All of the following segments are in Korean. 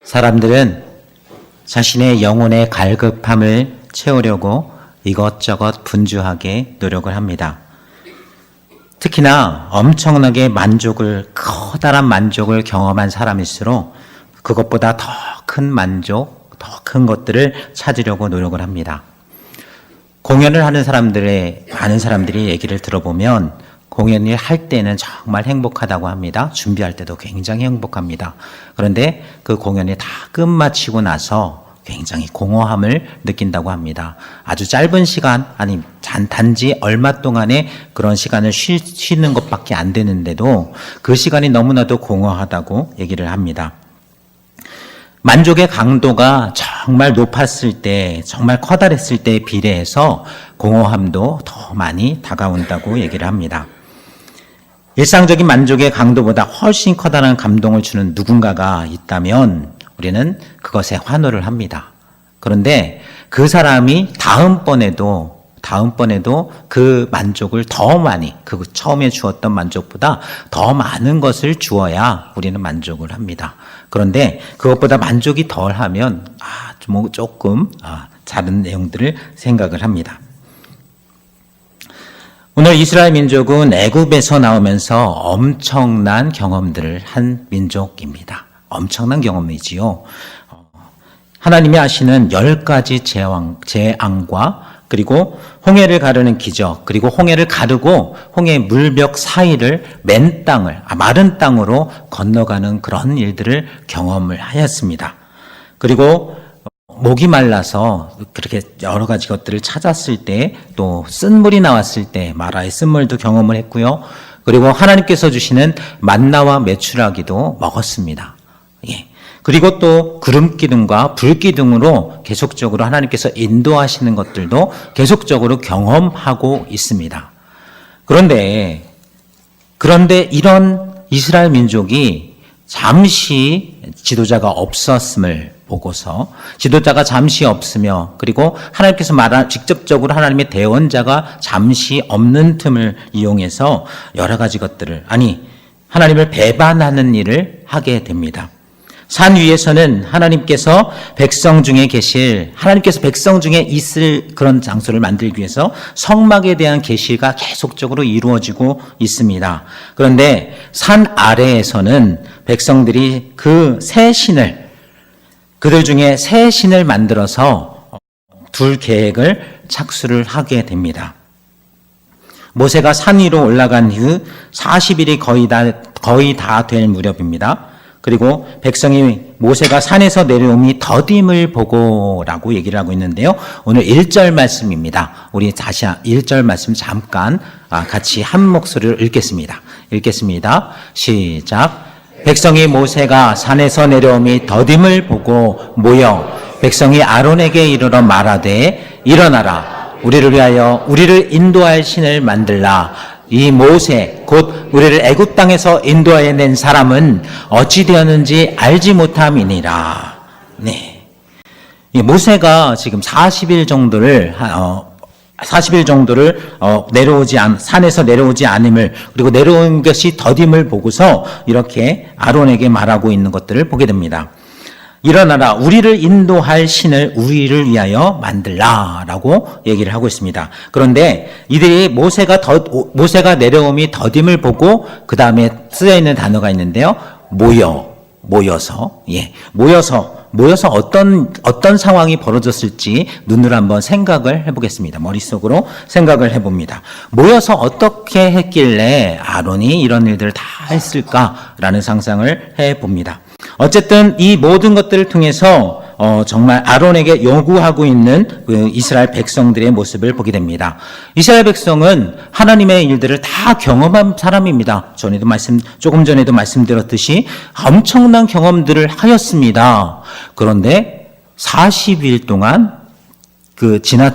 사람들은 자신의 영혼의 갈급함을 채우려고 이것저것 분주하게 노력을 합니다. 특히나 엄청나게 커다란 만족을 경험한 사람일수록 그것보다 더 큰 만족, 더 큰 것들을 찾으려고 노력을 합니다. 공연을 하는 많은 사람들이 얘기를 들어보면 공연을 할 때는 정말 행복하다고 합니다. 준비할 때도 굉장히 행복합니다. 그런데 그 공연이 다 끝마치고 나서 굉장히 공허함을 느낀다고 합니다. 아주 짧은 시간, 단지 얼마 동안의 그런 시간을 쉬는 것밖에 안 되는데도 그 시간이 너무나도 공허하다고 얘기를 합니다. 만족의 강도가 정말 높았을 때, 정말 커다랬을 때에 비례해서 공허함도 더 많이 다가온다고 얘기를 합니다. 일상적인 만족의 강도보다 훨씬 커다란 감동을 주는 누군가가 있다면 우리는 그것에 환호를 합니다. 그런데 그 사람이 다음번에도 그 만족을 더 많이, 그 처음에 주었던 만족보다 더 많은 것을 주어야 우리는 만족을 합니다. 그런데 그것보다 만족이 덜하면 조금 다른 내용들을 생각을 합니다. 오늘 이스라엘 민족은 애굽에서 나오면서 엄청난 경험들을 한 민족입니다. 엄청난 경험이지요. 하나님이 하시는 10가지 재앙과 그리고 홍해를 가르는 기적, 그리고 홍해를 가르고 홍해 물벽 사이를 마른 땅으로 건너가는 그런 일들을 경험을 하였습니다. 그리고 목이 말라서 그렇게 여러 가지 것들을 찾았을 때, 또 쓴물이 나왔을 때 마라의 쓴물도 경험을 했고요. 그리고 하나님께서 주시는 만나와 메추라기도 먹었습니다. 그리고 또 구름기둥과 불기둥으로 계속적으로 하나님께서 인도하시는 것들도 계속적으로 경험하고 있습니다. 그런데 이런 이스라엘 민족이 잠시 지도자가 없었음을 보고서, 지도자가 잠시 없으며, 그리고 하나님께서 직접적으로 하나님의 대언자가 잠시 없는 틈을 이용해서 여러 가지 것들을, 하나님을 배반하는 일을 하게 됩니다. 산 위에서는 하나님께서 백성 중에 있을 그런 장소를 만들기 위해서 성막에 대한 계시가 계속적으로 이루어지고 있습니다. 그런데 산 아래에서는 백성들이 그들 중에 새 신을 만들어서 둘 계획을 착수를 하게 됩니다. 모세가 산 위로 올라간 후 40일이 거의 다 될 무렵입니다. 그리고 백성이 모세가 산에서 내려옴이 더딤을 보고라고 얘기를 하고 있는데요. 오늘 1절 말씀입니다. 우리 다시 1절 말씀 잠깐 같이 한 목소리로 읽겠습니다. 시작. 백성이 모세가 산에서 내려옴이 더딤을 보고 모여 백성이 아론에게 이르러 말하되 일어나라. 우리를 위하여 우리를 인도할 신을 만들라. 이 모세 곧 우리를 애굽 땅에서 인도하여 낸 사람은 어찌 되었는지 알지 못함이니라. 이 모세가 지금 40일 정도를 산에서 내려오지 않음을, 그리고 내려온 것이 더딤을 보고서 이렇게 아론에게 말하고 있는 것들을 보게 됩니다. 일어나라, 우리를 인도할 신을 우리를 위하여 만들라 라고 얘기를 하고 있습니다. 그런데 이들이 모세가 내려옴이 더딤을 보고 그 다음에 쓰여있는 단어가 있는데요. 모여서 어떤 상황이 벌어졌을지 눈으로 한번 생각을 해보겠습니다. 머릿속으로 생각을 해봅니다. 모여서 어떻게 했길래 아론이 이런 일들을 다 했을까라는 상상을 해봅니다. 어쨌든 이 모든 것들을 통해서 정말 아론에게 요구하고 있는 그 이스라엘 백성들의 모습을 보게 됩니다. 이스라엘 백성은 하나님의 일들을 다 경험한 사람입니다. 조금 전에도 말씀드렸듯이 엄청난 경험들을 하였습니다. 그런데 40일 동안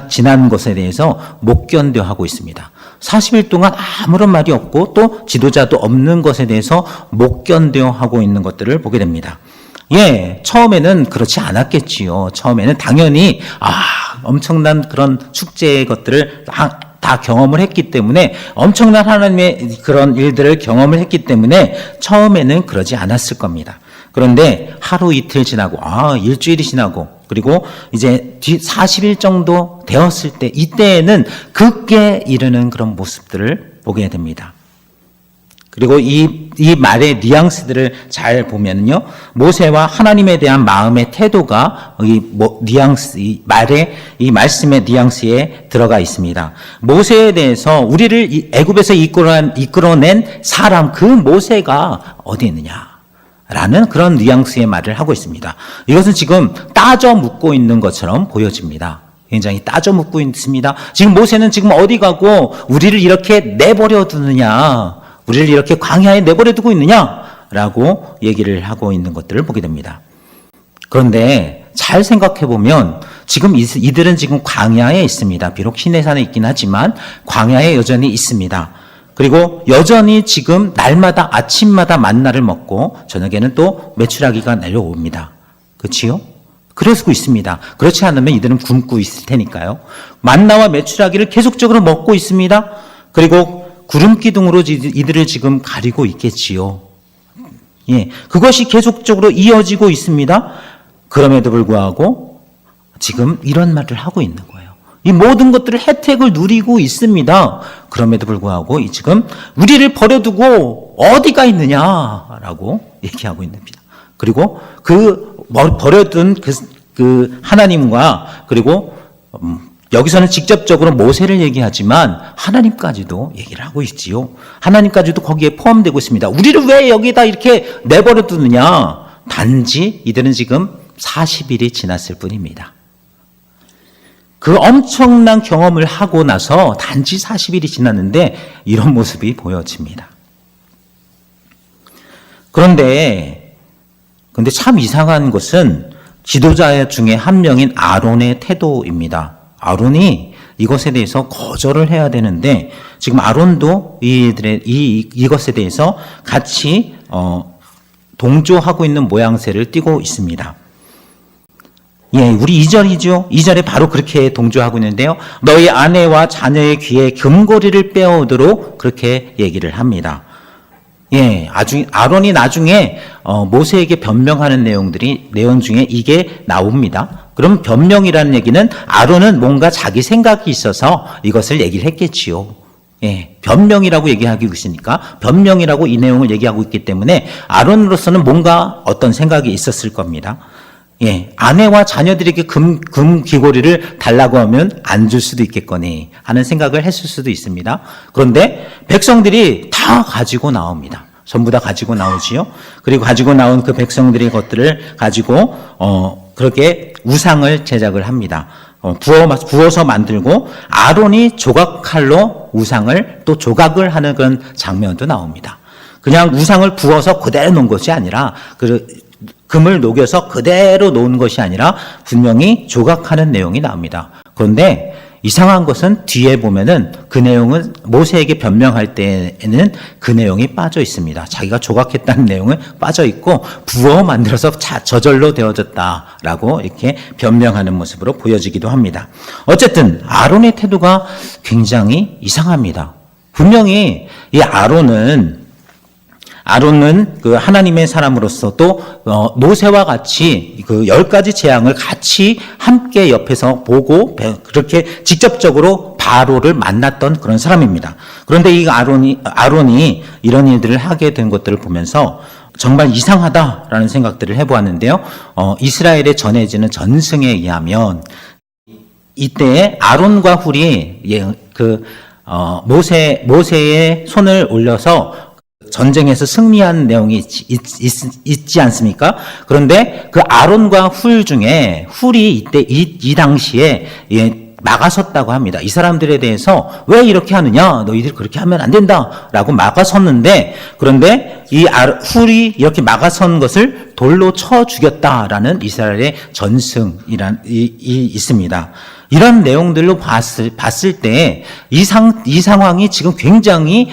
지난 것에 대해서 못 견뎌하고 있습니다. 40일 동안 아무런 말이 없고 또 지도자도 없는 것에 대해서 못 견뎌하고 있는 것들을 보게 됩니다. 처음에는 그렇지 않았겠지요. 처음에는 당연히 엄청난 그런 축제의 것들을 다 경험을 했기 때문에, 엄청난 하나님의 그런 일들을 경험을 했기 때문에 처음에는 그러지 않았을 겁니다. 그런데 하루 이틀 지나고, 일주일이 지나고, 그리고 이제 40일 정도 되었을 때, 이때에는 극에 이르는 그런 모습들을 보게 됩니다. 그리고 이 말의 뉘앙스들을 잘 보면요, 모세와 하나님에 대한 마음의 태도가 이 말씀의 뉘앙스에 들어가 있습니다. 모세에 대해서 우리를 애굽에서 이끌어낸 사람, 그 모세가 어디 있느냐? 라는 그런 뉘앙스의 말을 하고 있습니다. 이것은 지금 따져 묻고 있는 것처럼 보여집니다. 굉장히 따져 묻고 있습니다. 지금 모세는 지금 어디 가고 우리를 이렇게 내버려 두느냐? 우리를 이렇게 광야에 내버려 두고 있느냐라고 얘기를 하고 있는 것들을 보게 됩니다. 그런데 잘 생각해 보면 지금 이들은 지금 광야에 있습니다. 비록 시내산에 있긴 하지만 광야에 여전히 있습니다. 그리고 여전히 지금 날마다 아침마다 만나를 먹고 저녁에는 또 메추라기가 내려옵니다. 그렇지요? 그러고 있습니다. 그렇지 않으면 이들은 굶고 있을 테니까요. 만나와 메추라기를 계속적으로 먹고 있습니다. 그리고 구름 기둥으로 이들을 지금 가리고 있겠지요. 예, 그것이 계속적으로 이어지고 있습니다. 그럼에도 불구하고 지금 이런 말을 하고 있는 거예요. 이 모든 것들을 혜택을 누리고 있습니다. 그럼에도 불구하고 지금 우리를 버려두고 어디가 있느냐라고 얘기하고 있는 겁니다. 그리고 그 버려둔 그 하나님과 그리고 여기서는 직접적으로 모세를 얘기하지만 하나님까지도 얘기를 하고 있지요. 하나님까지도 거기에 포함되고 있습니다. 우리를 왜 여기다 이렇게 내버려 두느냐? 단지 이들은 지금 40일이 지났을 뿐입니다. 그 엄청난 경험을 하고 나서 단지 40일이 지났는데 이런 모습이 보여집니다. 그런데 참 이상한 것은 지도자 중에 한 명인 아론의 태도입니다. 아론이 이것에 대해서 거절을 해야 되는데 지금 아론도 이것에 대해서 같이 동조하고 있는 모양새를 띠고 있습니다. 예, 우리 2절이죠. 2절에 바로 그렇게 동조하고 있는데요. 너희 아내와 자녀의 귀에 금고리를 빼오도록 그렇게 얘기를 합니다. 예, 아론이 나중에 모세에게 변명하는 내용 중에 이게 나옵니다. 그럼 변명이라는 얘기는 아론은 뭔가 자기 생각이 있어서 이것을 얘기를 했겠지요. 예, 변명이라고 얘기하고 있으니까 변명이라고 이 내용을 얘기하고 있기 때문에 아론으로서는 뭔가 어떤 생각이 있었을 겁니다. 예, 아내와 자녀들에게 금 귀고리를 달라고 하면 안 줄 수도 있겠거니 하는 생각을 했을 수도 있습니다. 그런데 백성들이 다 가지고 나옵니다. 전부 다 가지고 나오지요. 그리고 가지고 나온 그 백성들의 것들을 가지고 그렇게 우상을 제작을 합니다. 부어서 만들고 아론이 조각칼로 우상을 또 조각을 하는 그런 장면도 나옵니다. 그냥 우상을 부어서 그대로 놓은 것이 아니라 금을 녹여서 그대로 놓은 것이 아니라 분명히 조각하는 내용이 나옵니다. 그런데 이상한 것은 뒤에 보면은 그 내용은 모세에게 변명할 때에는 그 내용이 빠져 있습니다. 자기가 조각했다는 내용은 빠져 있고 부어 만들어서 저절로 되어졌다라고 이렇게 변명하는 모습으로 보여지기도 합니다. 어쨌든 아론의 태도가 굉장히 이상합니다. 분명히 이 아론은 그 하나님의 사람으로서 또 모세와 같이 그 10가지 재앙을 같이 함께 옆에서 보고 그렇게 직접적으로 바로를 만났던 그런 사람입니다. 그런데 이 아론이 이런 일들을 하게 된 것들을 보면서 정말 이상하다라는 생각들을 해보았는데요. 이스라엘에 전해지는 전승에 의하면 이때 아론과 훌이 모세의 손을 올려서 전쟁에서 승리한 내용이 있지 않습니까? 그런데 그 아론과 훌 중에 훌이 이때 이 당시에 막아섰다고 합니다. 이 사람들에 대해서 왜 이렇게 하느냐? 너희들 그렇게 하면 안 된다라고 막아섰는데 그런데 이 훌이 이렇게 막아선 것을 돌로 쳐 죽였다라는 이스라엘의 전승이 있습니다. 이런 내용들로 봤을 때 이 상황이 지금 굉장히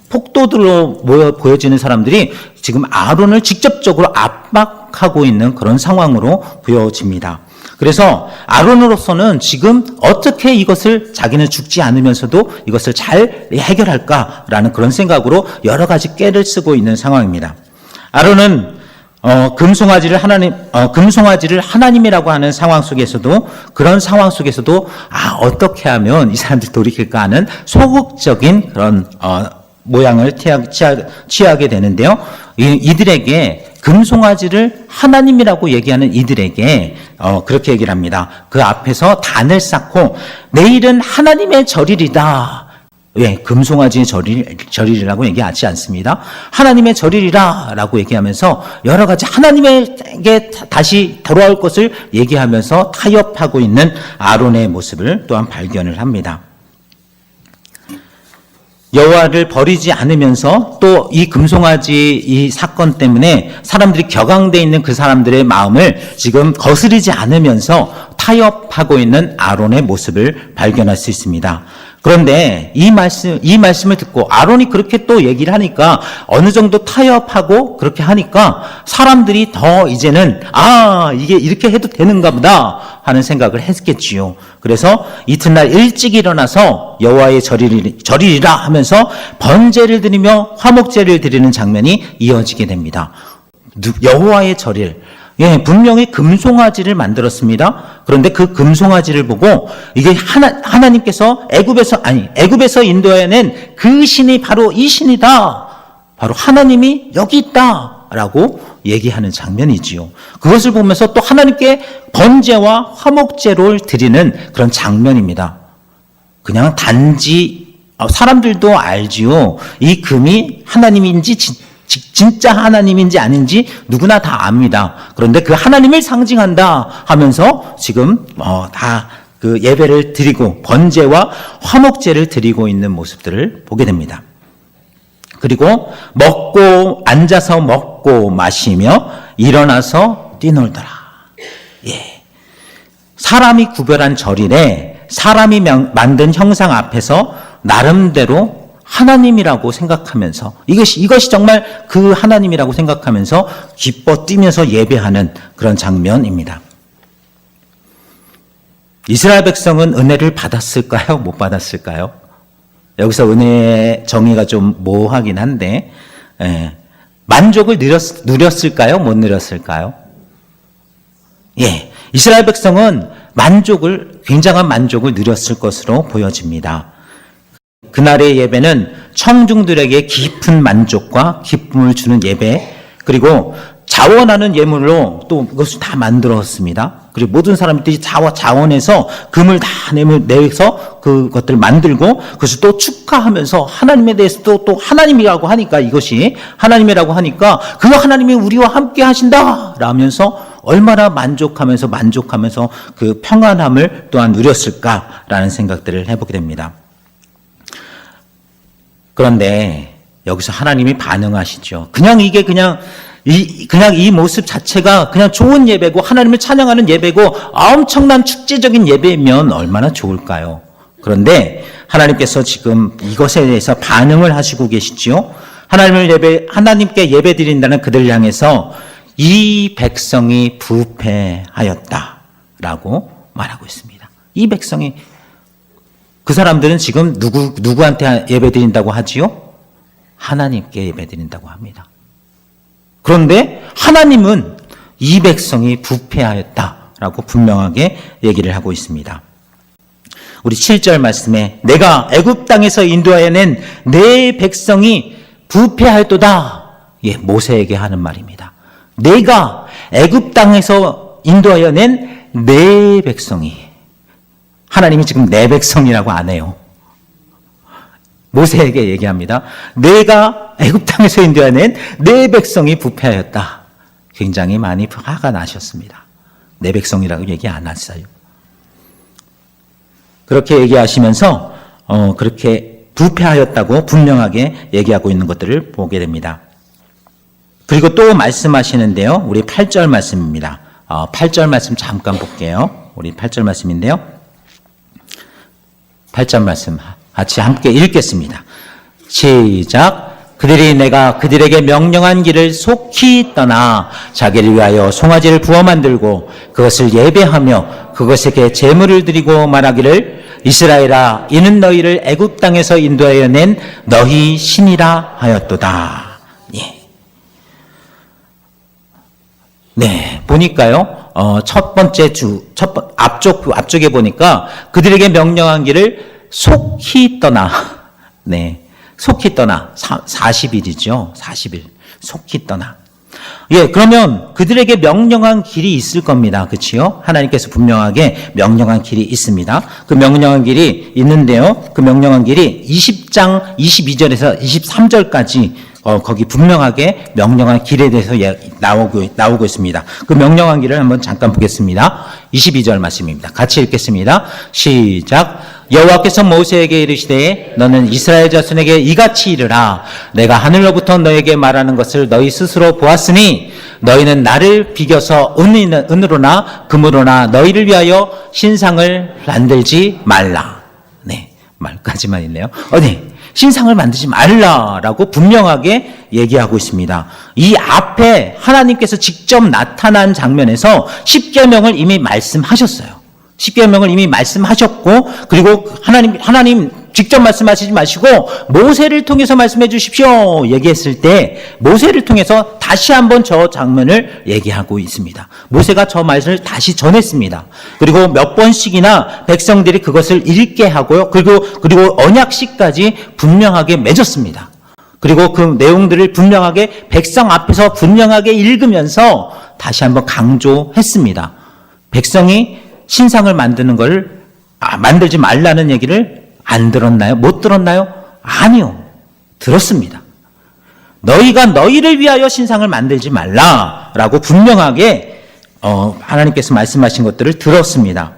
폭도들로 보여지는 사람들이 지금 아론을 직접적으로 압박하고 있는 그런 상황으로 보여집니다. 그래서 아론으로서는 지금 어떻게 이것을 자기는 죽지 않으면서도 이것을 잘 해결할까라는 그런 생각으로 여러 가지 꾀를 쓰고 있는 상황입니다. 아론은 금송아지를 하나님이라고 하는 상황 속에서도, 그런 상황 속에서도, 어떻게 하면 이 사람들이 돌이킬까 하는 소극적인 그런, 모양을 취하게 되는데요. 이들에게 금송아지를 하나님이라고 얘기하는 이들에게 그렇게 얘기를 합니다. 그 앞에서 단을 쌓고 내일은 하나님의 절일이다. 왜? 금송아지의 절일이라고 얘기하지 않습니다. 하나님의 절일이라 라고 얘기하면서 여러 가지 하나님에게 다시 돌아올 것을 얘기하면서 타협하고 있는 아론의 모습을 또한 발견을 합니다. 여호와를 버리지 않으면서 또 이 금송아지 이 사건 때문에 사람들이 격앙되어 있는 그 사람들의 마음을 지금 거스르지 않으면서 타협하고 있는 아론의 모습을 발견할 수 있습니다. 그런데 이 말씀을 듣고 아론이 그렇게 또 얘기를 하니까 어느 정도 타협하고 그렇게 하니까 사람들이 더 이제는 이게 이렇게 해도 되는가 보다 하는 생각을 했겠지요. 그래서 이튿날 일찍 일어나서 여호와의 절일이라 하면서 번제를 드리며 화목제를 드리는 장면이 이어지게 됩니다. 여호와의 절일. 예, 분명히 금송아지를 만들었습니다. 그런데 그 금송아지를 보고 이게 하나님께서 애굽에서 인도해낸 그 신이 바로 이 신이다. 바로 하나님이 여기 있다라고 얘기하는 장면이지요. 그것을 보면서 또 하나님께 번제와 화목제를 드리는 그런 장면입니다. 그냥 단지 사람들도 알지요. 이 금이 하나님인지 진짜 하나님인지 아닌지 누구나 다 압니다. 그런데 그 하나님을 상징한다 하면서 지금 다 그 예배를 드리고 번제와 화목제를 드리고 있는 모습들을 보게 됩니다. 그리고 앉아서 먹고 마시며 일어나서 뛰놀더라. 예. 사람이 구별한 절일에 사람이 만든 형상 앞에서 나름대로 하나님이라고 생각하면서 이것이 정말 그 하나님이라고 생각하면서 기뻐 뛰면서 예배하는 그런 장면입니다. 이스라엘 백성은 은혜를 받았을까요? 못 받았을까요? 여기서 은혜의 정의가 좀 모호하긴 한데 만족을 누렸을까요? 못 누렸을까요? 예, 이스라엘 백성은 굉장한 만족을 누렸을 것으로 보여집니다. 그날의 예배는 청중들에게 깊은 만족과 기쁨을 주는 예배, 그리고 자원하는 예물로 또 그것을 다 만들었습니다. 그리고 모든 사람들이 자원해서 금을 다 내서 그것들을 만들고 그것을 또 축하하면서 하나님에 대해서 또 하나님이라고 하니까 이것이 하나님이라고 하니까 그 하나님이 우리와 함께 하신다 라면서 얼마나 만족하면서 그 평안함을 또한 누렸을까라는 생각들을 해보게 됩니다. 그런데 여기서 하나님이 반응하시죠. 그냥 이 모습 자체가 그냥 좋은 예배고 하나님을 찬양하는 예배고 엄청난 축제적인 예배면 얼마나 좋을까요? 그런데 하나님께서 지금 이것에 대해서 반응을 하시고 계시지요. 하나님께 예배드린다는 그들 향해서 이 백성이 부패하였다라고 말하고 있습니다. 이 백성이, 그 사람들은 지금 누구한테 예배드린다고 하지요? 하나님께 예배드린다고 합니다. 그런데 하나님은 이 백성이 부패하였다라고 분명하게 얘기를 하고 있습니다. 우리 7절 말씀에 내가 애굽 땅에서 인도하여 낸 내 백성이 부패하였도다. 예, 모세에게 하는 말입니다. 내가 애굽 땅에서 인도하여 낸 내 백성이, 하나님이 지금 내 백성이라고 안 해요. 모세에게 얘기합니다. 내가 애굽 땅에서 인도해낸 내 백성이 부패하였다. 굉장히 많이 화가 나셨습니다. 내 백성이라고 얘기 안 했어요. 그렇게 얘기하시면서 그렇게 부패하였다고 분명하게 얘기하고 있는 것들을 보게 됩니다. 그리고 또 말씀하시는데요. 우리 8절 말씀입니다. 8절 말씀 잠깐 볼게요. 우리 8절 말씀인데요. 8절 말씀 같이 함께 읽겠습니다. 시작. 그들이 내가 그들에게 명령한 길을 속히 떠나 자기를 위하여 송아지를 부어 만들고 그것을 예배하며 그것에게 제물을 드리고 말하기를 이스라엘아 이는 너희를 애굽 땅에서 인도하여 낸 너희 신이라 하였도다. 예. 네, 보니까요. 첫 번째 앞쪽에 보니까 그들에게 명령한 길을 속히 떠나. 네, 속히 떠나. 40일이죠. 40일. 속히 떠나. 예, 그러면 그들에게 명령한 길이 있을 겁니다. 그치요? 하나님께서 분명하게 명령한 길이 있습니다. 그 명령한 길이 있는데요. 그 명령한 길이 20장 22절에서 23절까지 거기 분명하게 명령한 길에 대해서 나오고 있습니다. 그 명령한 길을 한번 잠깐 보겠습니다. 22절 말씀입니다. 같이 읽겠습니다. 시작. 여호와께서 모세에게 이르시되 너는 이스라엘 자손에게 이같이 이르라. 내가 하늘로부터 너에게 말하는 것을 너희 스스로 보았으니 너희는 나를 비겨서 은으로나 금으로나 너희를 위하여 신상을 만들지 말라. 네, 말까지만 있네요. 신상을 만들지 말라라고 분명하게 얘기하고 있습니다. 이 앞에 하나님께서 직접 나타난 장면에서 십계명을 이미 말씀하셨어요. 십계명을 이미 말씀하셨고, 그리고 하나님 직접 말씀하시지 마시고 모세를 통해서 말씀해 주십시오 얘기했을 때 모세를 통해서 다시 한번 저 장면을 얘기하고 있습니다. 모세가 저 말씀을 다시 전했습니다. 그리고 몇 번씩이나 백성들이 그것을 읽게 하고요. 그리고 언약식까지 분명하게 맺었습니다. 그리고 그 내용들을 분명하게 백성 앞에서 분명하게 읽으면서 다시 한번 강조했습니다. 백성이 신상을 만드는 걸 만들지 말라는 얘기를 안 들었나요? 못 들었나요? 아니요. 들었습니다. 너희가 너희를 위하여 신상을 만들지 말라라고 분명하게 하나님께서 말씀하신 것들을 들었습니다.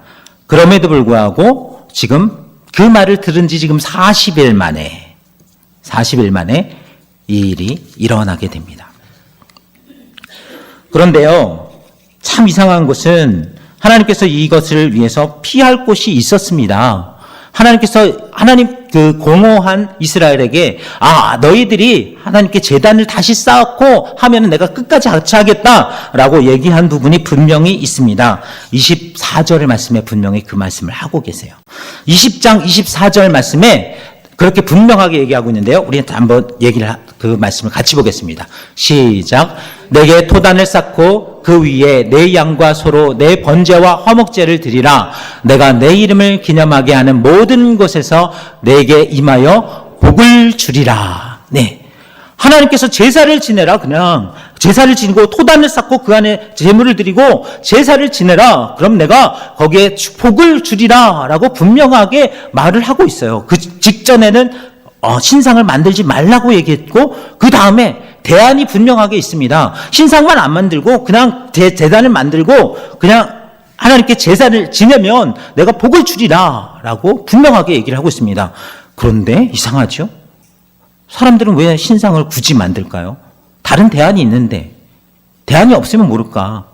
그럼에도 불구하고 지금 그 말을 들은 지 지금 40일 만에 이 일이 일어나게 됩니다. 그런데요, 참 이상한 것은 하나님께서 이것을 위해서 피할 곳이 있었습니다. 하나님 그 공허한 이스라엘에게 너희들이 하나님께 제단을 다시 쌓고 하면은 내가 끝까지 같이 하겠다라고 얘기한 부분이 분명히 있습니다. 24절의 말씀에 분명히 그 말씀을 하고 계세요. 20장 24절 말씀에 그렇게 분명하게 얘기하고 있는데요. 우리 한번 그 말씀을 같이 보겠습니다. 시작. 내게 토단을 쌓고 그 위에 내 양과 소로 내 번제와 화목제를 드리라. 내가 내 이름을 기념하게 하는 모든 곳에서 내게 임하여 복을 주리라. 네. 하나님께서 제사를 지내라. 그냥 제사를 지니고 토단을 쌓고 그 안에 제물을 드리고 제사를 지내라. 그럼 내가 거기에 복을 주리라 라고 분명하게 말을 하고 있어요. 그 직전에는 신상을 만들지 말라고 얘기했고 그 다음에 대안이 분명하게 있습니다. 신상만 안 만들고 그냥 제단을 만들고 그냥 하나님께 제사를 지내면 내가 복을 주리라 라고 분명하게 얘기를 하고 있습니다. 그런데 이상하죠? 사람들은 왜 신상을 굳이 만들까요? 다른 대안이 있는데 대안이 없으면 모를까?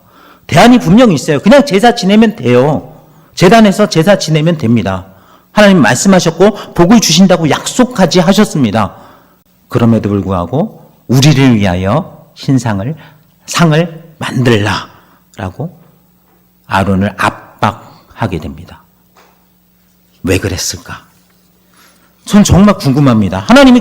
대안이 분명히 있어요. 그냥 제사 지내면 돼요. 제단에서 제사 지내면 됩니다. 하나님 말씀하셨고 복을 주신다고 약속까지 하셨습니다. 그럼에도 불구하고 우리를 위하여 상을 만들라라고 아론을 압박하게 됩니다. 왜 그랬을까? 전 정말 궁금합니다. 하나님이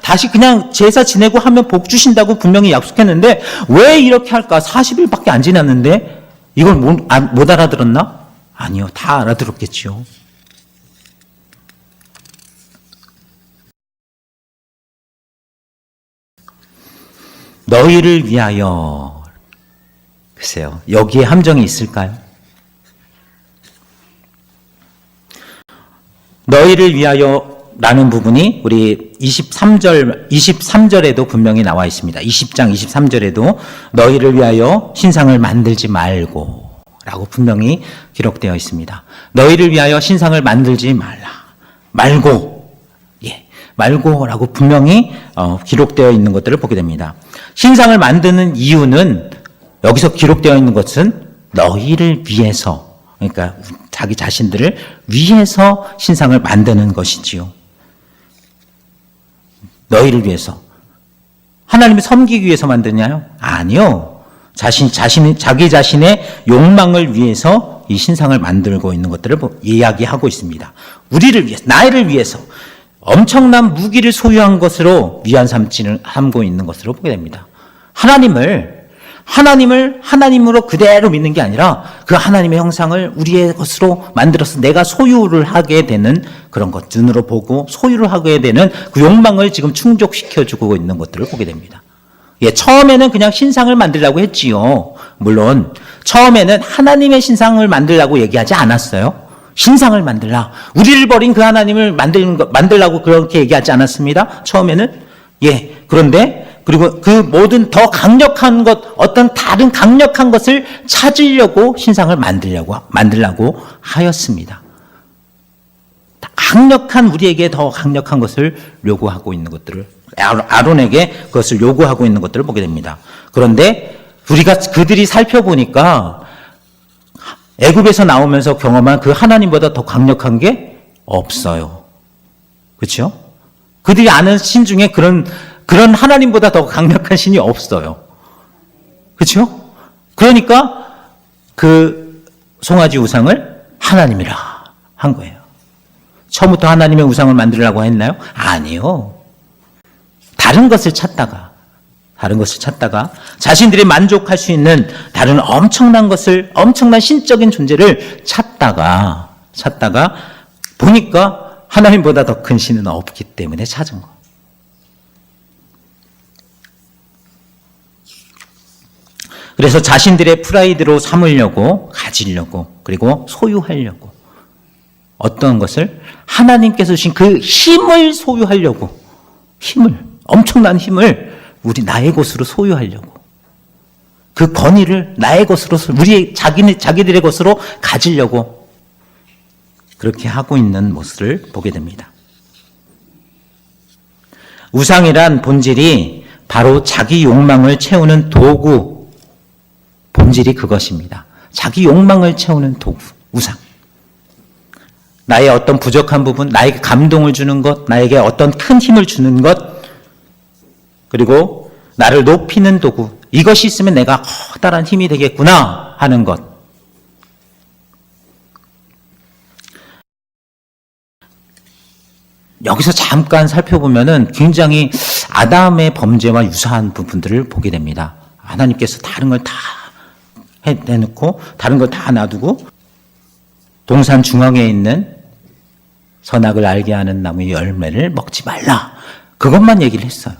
다시 제사 지내고 하면 복 주신다고 분명히 약속했는데 왜 이렇게 할까? 40일밖에 안 지났는데 이걸 못 알아들었나? 아니요. 다 알아들었겠죠. 너희를 위하여. 글쎄요. 여기에 함정이 있을까요? 너희를 위하여 라는 부분이 우리 23절에도 분명히 나와 있습니다. 20장 23절에도 너희를 위하여 신상을 만들지 말고 라고 분명히 기록되어 있습니다. 너희를 위하여 신상을 만들지 말고 라고 분명히 기록되어 있는 것들을 보게 됩니다. 신상을 만드는 이유는 여기서 기록되어 있는 것은 너희를 위해서, 그러니까 자기 자신들을 위해서 신상을 만드는 것이지요. 너희를 위해서. 하나님을 섬기기 위해서 만드냐요? 아니요. 자기 자신의 욕망을 위해서 이 신상을 만들고 있는 것들을 이야기하고 있습니다. 우리를 위해서, 나를 위해서 엄청난 무기를 소유한 것으로 위안 삼고 있는 것으로 보게 됩니다. 하나님을 하나님으로 그대로 믿는 게 아니라 그 하나님의 형상을 우리의 것으로 만들어서 내가 소유를 하게 되는 그런 것, 눈으로 보고 소유를 하게 되는 그 욕망을 지금 충족시켜주고 있는 것들을 보게 됩니다. 예, 처음에는 그냥 신상을 만들려고 했지요. 물론 처음에는 하나님의 신상을 만들려고 얘기하지 않았어요. 신상을 만들라. 우리를 버린 그 하나님을 만들라고 그렇게 얘기하지 않았습니다. 처음에는. 예, 그런데 그리고 그 모든 더 강력한 것, 어떤 다른 강력한 것을 찾으려고 신상을 만들려고 하였습니다. 강력한 우리에게 더 강력한 것을 요구하고 있는 것들을, 아론에게 그것을 요구하고 있는 것들을 보게 됩니다. 그런데 우리가 그들이 살펴보니까 애굽에서 나오면서 경험한 그 하나님보다 더 강력한 게 없어요. 그렇죠? 그들이 아는 신 중에 그런 하나님보다 더 강력한 신이 없어요. 그렇죠? 그러니까 그 송아지 우상을 하나님이라 한 거예요. 처음부터 하나님의 우상을 만들려고 했나요? 아니요. 다른 것을 찾다가 자신들이 만족할 수 있는 다른 엄청난 신적인 존재를 찾다가 보니까 하나님보다 더 큰 신은 없기 때문에 찾은 거. 그래서 자신들의 프라이드로 삼으려고, 가지려고, 그리고 소유하려고, 어떤 것을 하나님께서 주신 그 힘을 소유하려고, 엄청난 힘을 나의 것으로 소유하려고, 그 권위를 나의 것으로, 자기들의 것으로 가지려고 그렇게 하고 있는 모습을 보게 됩니다. 우상이란 본질이 바로 자기 욕망을 채우는 도구, 본질이 그것입니다. 자기 욕망을 채우는 도구, 우상. 나의 어떤 부족한 부분, 나에게 감동을 주는 것, 나에게 어떤 큰 힘을 주는 것, 그리고 나를 높이는 도구, 이것이 있으면 내가 커다란 힘이 되겠구나 하는 것. 여기서 잠깐 살펴보면은 굉장히 아담의 범죄와 유사한 부분들을 보게 됩니다. 하나님께서 다른 걸 다 해놓고 다른 걸 다 놔두고 동산 중앙에 있는 선악을 알게 하는 나무의 열매를 먹지 말라. 그것만 얘기를 했어요.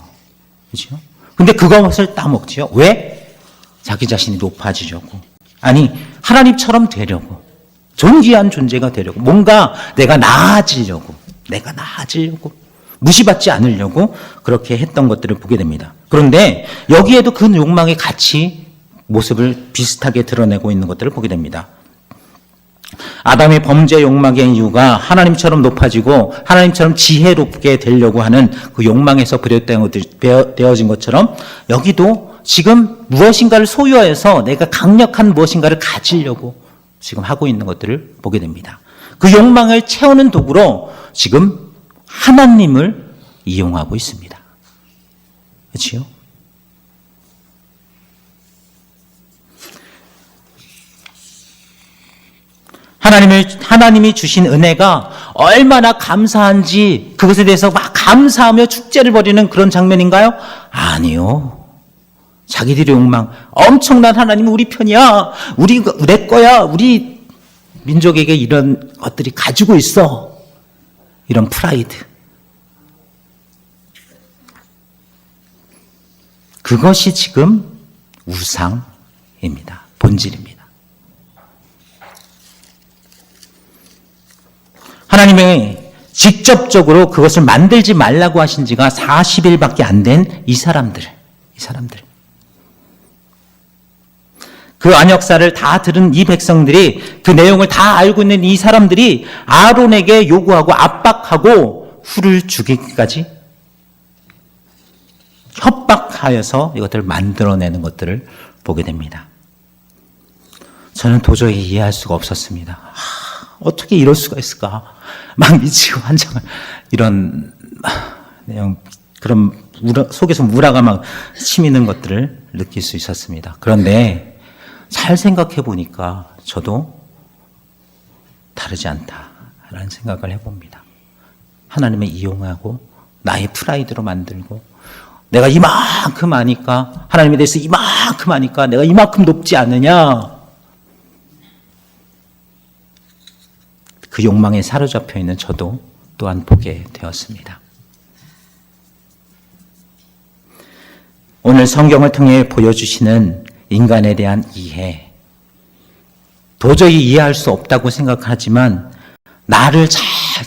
그렇죠? 근데 그것을 다 먹지요. 왜? 자기 자신이 높아지려고. 아니, 하나님처럼 되려고. 존귀한 존재가 되려고. 뭔가 내가 나아지려고. 무시받지 않으려고 그렇게 했던 것들을 보게 됩니다. 그런데 여기에도 그 욕망의 같이 모습을 비슷하게 드러내고 있는 것들을 보게 됩니다. 아담의 범죄 욕망의 이유가 하나님처럼 높아지고 하나님처럼 지혜롭게 되려고 하는 그 욕망에서 비롯되어진 것처럼 여기도 지금 무엇인가를 소유하여서 내가 강력한 무엇인가를 가지려고 지금 하고 있는 것들을 보게 됩니다. 그 욕망을 채우는 도구로 지금 하나님을 이용하고 있습니다. 그렇죠? 하나님이 주신 은혜가 얼마나 감사한지 그것에 대해서 막 감사하며 축제를 벌이는 그런 장면인가요? 아니요. 자기들의 욕망, 엄청난 하나님은 우리 편이야. 내 거야. 우리 민족에게 이런 것들이 가지고 있어. 이런 프라이드. 그것이 지금 우상입니다. 본질입니다. 하나님이 직접적으로 그것을 만들지 말라고 하신 지가 40일밖에 안 된 이 사람들. 그 안역사를 다 들은 이 백성들이, 그 내용을 다 알고 있는 이 사람들이 아론에게 요구하고 압박하고 후를 죽이기까지 협박하여서 이것들을 만들어내는 것들을 보게 됩니다. 저는 도저히 이해할 수가 없었습니다. 어떻게 이럴 수가 있을까? 막 미치고 환장을, 이런 내용, 그런 속에서 무라가 막 치미는 것들을 느낄 수 있었습니다. 그런데 잘 생각해 보니까 저도 다르지 않다라는 생각을 해봅니다. 하나님을 이용하고 나의 프라이드로 만들고 내가 이만큼 아니까, 하나님에 대해서 이만큼 아니까 내가 이만큼 높지 않느냐. 그 욕망에 사로잡혀 있는 저도 또한 보게 되었습니다. 오늘 성경을 통해 보여주시는 인간에 대한 이해, 도저히 이해할 수 없다고 생각하지만 나를 잘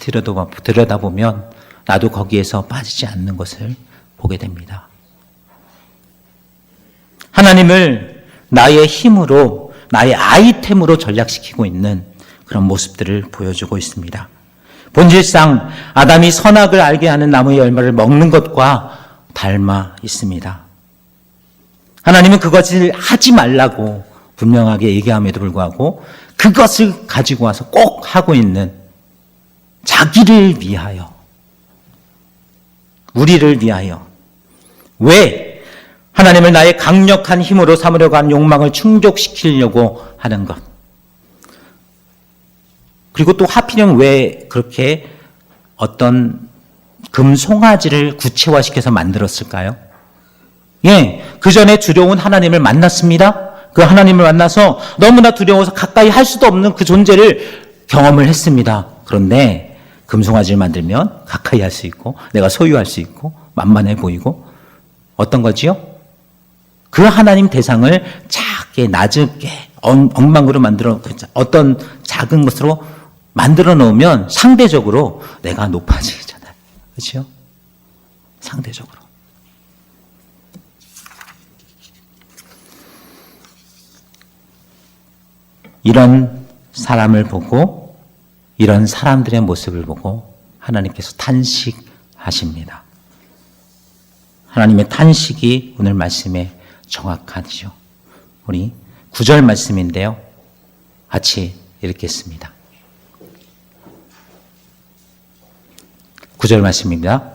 들여다보면 나도 거기에서 빠지지 않는 것을 보게 됩니다. 하나님을 나의 힘으로, 나의 아이템으로 전략시키고 있는 그런 모습들을 보여주고 있습니다. 본질상 아담이 선악을 알게 하는 나무의 열매를 먹는 것과 닮아 있습니다. 하나님은 그것을 하지 말라고 분명하게 얘기함에도 불구하고 그것을 가지고 와서 꼭 하고 있는, 자기를 위하여, 우리를 위하여. 왜? 하나님을 나의 강력한 힘으로 삼으려고 하는 욕망을 충족시키려고 하는 것. 그리고 또 하필이면 왜 그렇게 어떤 금송아지를 구체화시켜서 만들었을까요? 예, 그 전에 두려운 하나님을 만났습니다. 그 하나님을 만나서 너무나 두려워서 가까이 할 수도 없는 그 존재를 경험을 했습니다. 그런데 금송아지를 만들면 가까이 할 수 있고 내가 소유할 수 있고 만만해 보이고 어떤 거지요? 그 하나님 대상을 작게 낮게 엉망으로 만들어 어떤 작은 것으로 만들어 놓으면 상대적으로 내가 높아지잖아요. 그렇죠? 상대적으로. 이런 사람을 보고, 이런 사람들의 모습을 보고 하나님께서 탄식하십니다. 하나님의 탄식이 오늘 말씀에 정확하죠. 우리 9절 말씀인데요. 같이 읽겠습니다. 9절 말씀입니다.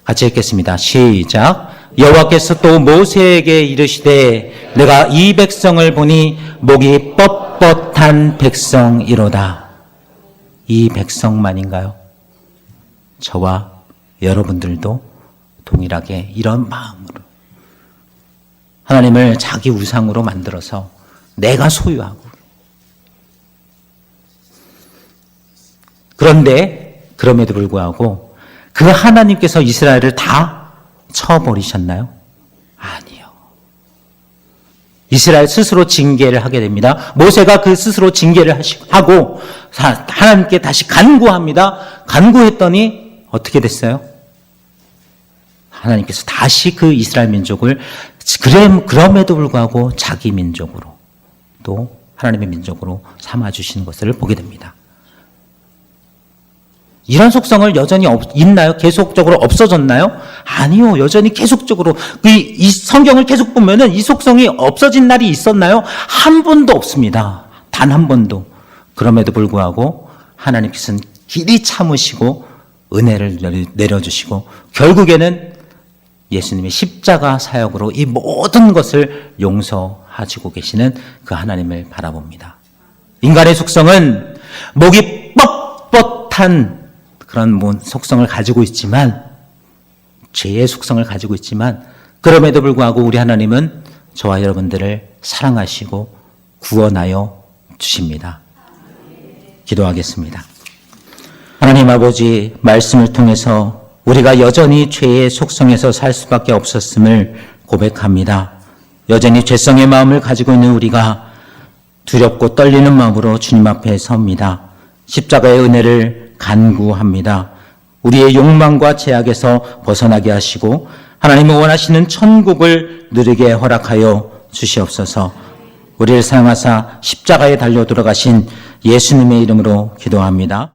같이 읽겠습니다. 시작. 여호와께서 또 모세에게 이르시되 내가 이 백성을 보니 목이 뻣뻣한 백성이로다. 이 백성만인가요? 저와 여러분들도 동일하게 이런 마음으로 하나님을 자기 우상으로 만들어서 내가 소유하고, 그런데 그럼에도 불구하고 그 하나님께서 이스라엘을 다 쳐버리셨나요? 아니요. 이스라엘 스스로 징계를 하게 됩니다. 모세가 그 스스로 징계를 하고 하나님께 다시 간구합니다. 간구했더니 어떻게 됐어요? 하나님께서 다시 그 이스라엘 민족을 그럼에도 불구하고 자기 민족으로, 또 하나님의 민족으로 삼아주시는 것을 보게 됩니다. 이런 속성을 여전히 있나요? 계속적으로 없어졌나요? 아니요. 여전히 계속적으로 이 성경을 계속 보면은 이 속성이 없어진 날이 있었나요? 한 번도 없습니다. 단 한 번도. 그럼에도 불구하고 하나님께서는 길이 참으시고 은혜를 내려주시고 결국에는 예수님의 십자가 사역으로 이 모든 것을 용서하시고 계시는 그 하나님을 바라봅니다. 인간의 속성은 목이 뻣뻣한 그런 속성을 가지고 있지만, 죄의 속성을 가지고 있지만, 그럼에도 불구하고 우리 하나님은 저와 여러분들을 사랑하시고 구원하여 주십니다. 기도하겠습니다. 하나님 아버지, 말씀을 통해서 우리가 여전히 죄의 속성에서 살 수밖에 없었음을 고백합니다. 여전히 죄성의 마음을 가지고 있는 우리가 두렵고 떨리는 마음으로 주님 앞에 섭니다. 십자가의 은혜를 간구합니다. 우리의 욕망과 제약에서 벗어나게 하시고 하나님이 원하시는 천국을 누리게 허락하여 주시옵소서. 우리를 사용하사 십자가에 달려 돌아가신 예수님의 이름으로 기도합니다.